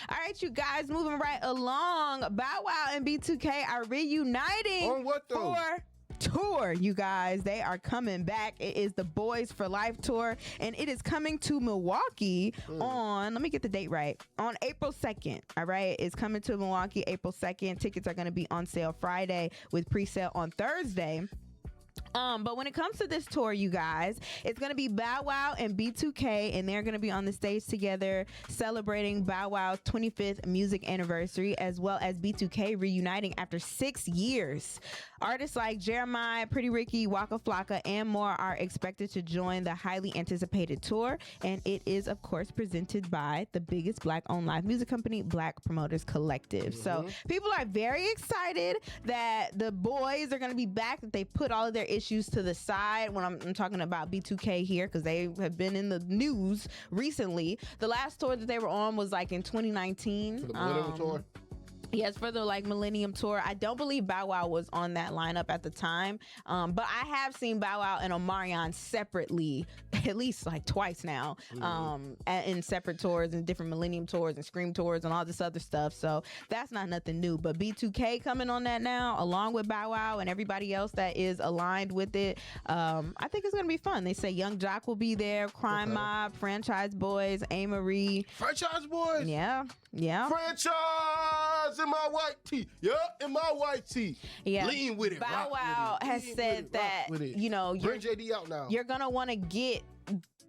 All right, you guys, moving right along. Bow Wow and B2K are reuniting. On what though? For tour, you guys. They are coming back. It is the Boys for Life tour, and it is coming to Milwaukee on, let me get the date right, on April 2nd. All right, it's coming to Milwaukee April 2nd. Tickets are going to be on sale Friday with pre-sale on Thursday. But when it comes to this tour, you guys, it's going to be Bow Wow and B2K, and they're going to be on the stage together celebrating Bow Wow's 25th music anniversary, as well as B2K reuniting after 6 years. Artists like Jammin, Pretty Ricky, Waka Flocka, and more are expected to join the highly anticipated tour, and it is, of course, presented by the biggest Black-owned live music company, Black Promoters Collective. So people are very excited that the boys are going to be back, that they put all of their issues to the side when I'm talking about B2K here, because they have been in the news recently. The last tour that they were on was like in 2019. For the Millennium Tour? Yes, for the Millennium Tour. I don't believe Bow Wow was on that lineup at the time, but I have seen Bow Wow and Omarion separately at least like twice now, in separate tours and different Millennium Tours and Scream Tours and all this other stuff. So that's not nothing new. But B2K coming on that now, along with Bow Wow and everybody else that is aligned with it. I think it's gonna be fun. They say Young Jock will be there, Crime Mob, Franchise Boys, A. Marie. Franchise Boys? Yeah. Franchise in my white tee. Yeah, in my white tee. Yeah. Lean with it. Bow Wow has said that, you know, bring JD out now. You're gonna want to get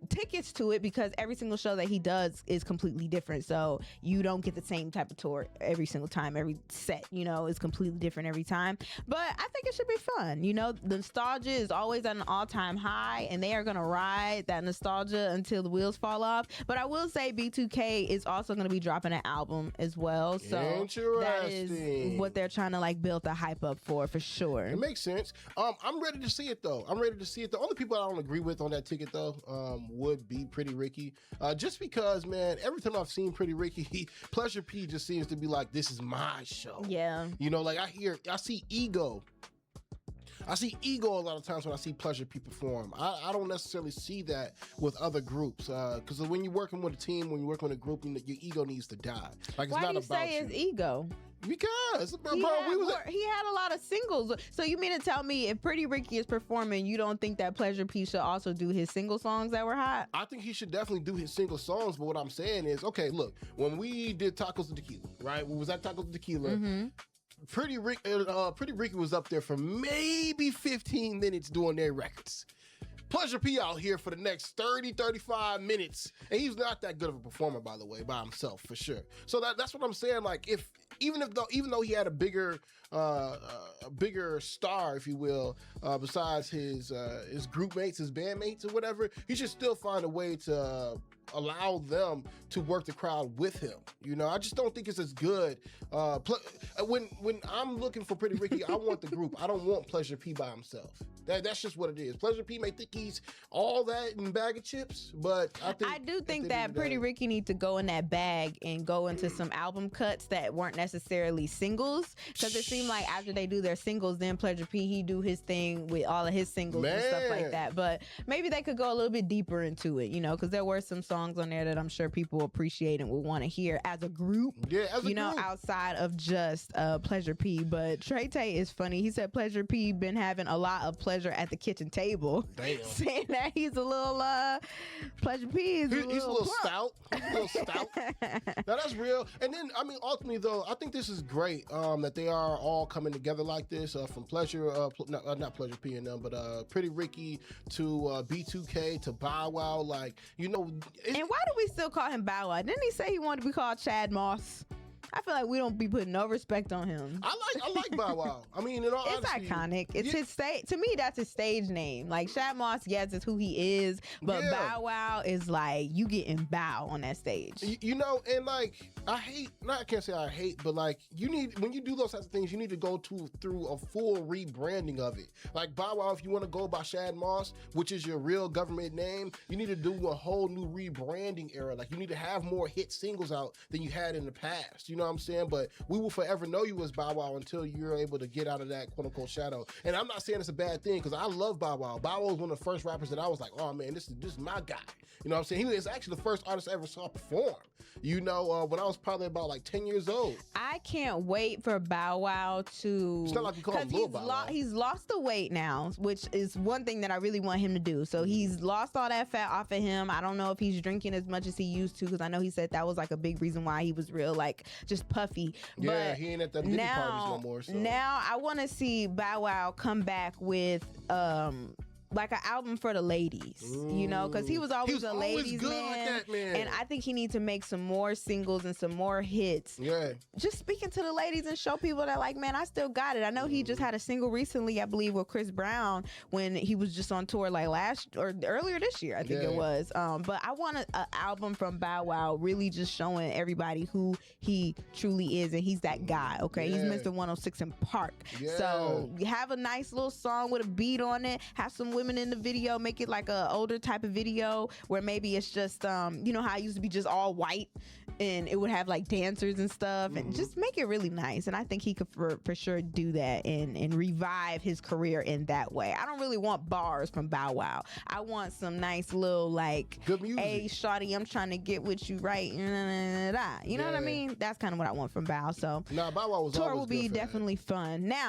tickets to it because every single show that he does is completely different, so you don't get the same type of tour every single time. Every set, you know, is completely different every time, but I think it should be fun. You know, the nostalgia is always at an all-time high, and they are gonna ride that nostalgia until the wheels fall off. But I will say B2K is also gonna be dropping an album as well, so that is what they're trying to like build the hype up for sure. It makes sense. I'm ready to see it though. The only people I don't agree with on that ticket though would be Pretty Ricky, just because, man, every time I've seen Pretty Ricky, Pleasure P just seems to be like, this is my show. Yeah, you know, like I see ego a lot of times when I see Pleasure P perform. I don't necessarily see that with other groups, because when you're working with a team, when you're working with a group, your ego needs to die. Like, it's why not do you about say you. It's ego? Because he had a lot of singles. So you mean to tell me if Pretty Ricky is performing, you don't think that Pleasure P should also do his single songs that were hot? I think he should definitely do his single songs, but what I'm saying is, okay, look, when we did Tacos and Tequila, right? We was at Tacos and Tequila. Pretty Ricky was up there for maybe 15 minutes doing their records. Pleasure P out here for the next 30, 35 minutes. And he's not that good of a performer, by the way, by himself, for sure. So that's what I'm saying. Like, even though he had a bigger star, if you will, besides his group mates, his bandmates or whatever, he should still find a way to allow them to work the crowd with him. You know, I just don't think it's as good. When I'm looking for Pretty Ricky, I want the group. I don't want Pleasure P by himself. That's just what it is. Pleasure P may think he's all that in a bag of chips, but I do think that Pretty Ricky needs to go in that bag and go into some album cuts that weren't necessarily singles, because it seemed like after they do their singles, then Pleasure P, he do his thing with all of his singles and stuff like that. But maybe they could go a little bit deeper into it, you know, because there were some songs on there that I'm sure people appreciate and would want to hear as a group. Yeah, as a group, outside of just Pleasure P. But Trey Tay is funny. He said Pleasure P been having a lot of pleasure at the kitchen table. Damn. Saying that he's a little Pleasure P is he's a little stout. He's a little stout. Now that's real. And then, I mean, ultimately though, I think this is great that they are all coming together like this, from Pleasure, not Pleasure P and them, but Pretty Ricky to B2K to Bow Wow. Like, you know. And why do we still call him Bow Wow? Didn't he say he wanted to be called Chad Moss? I feel like we don't be putting no respect on him. I like Bow Wow. I mean, in all it's honesty, iconic. It's his stage. To me, that's his stage name. Like Shad Moss, yes, it's who he is, but Bow Wow is like you getting bow on that stage. You know, and like I can't say I hate, but like when you do those types of things, you need to go through a full rebranding of it. Like Bow Wow, if you want to go by Shad Moss, which is your real government name, you need to do a whole new rebranding era. Like you need to have more hit singles out than you had in the past. You know know what I'm saying? But we will forever know you as Bow Wow until you're able to get out of that quote unquote shadow. And I'm not saying it's a bad thing because I love Bow Wow. Bow Wow was one of the first rappers that I was like, oh man, this is my guy. You know what I'm saying? He was actually the first artist I ever saw perform. You know, when I was probably about like 10 years old. I can't wait for Bow Wow to. It's not like we call him Lil Bow Wow. He's lost the weight now, which is one thing that I really want him to do. So he's lost all that fat off of him. I don't know if he's drinking as much as he used to because I know he said that was like a big reason why he was real like just puffy. Yeah, but he ain't at them Diddy parties no more. So. Now I want to see Bow Wow come back with like an album for the ladies, you know, because he was always a ladies man, like that, man, and I think he needs to make some more singles and some more hits. Yeah, just speaking to the ladies and show people that like, man, I still got it. I know he just had a single recently, I believe, with Chris Brown when he was just on tour like earlier this year, I think it was. But I want an album from Bow Wow, really just showing everybody who he truly is, and he's that guy. Okay, he's Mr. 106 in Park. So you have a nice little song with a beat on it. Have some women in the video, make it like a older type of video where maybe it's just you know how it used to be just all white and it would have like dancers and stuff, and just make it really nice. And I think he could for sure do that and revive his career in that way. I don't really want bars from Bow Wow. I want some nice little like, good music. Hey shawty, I'm trying to get with you right. You know what I mean? That's kind of what I want from Bow. So Bow Wow was tour always will be good for definitely fun. Now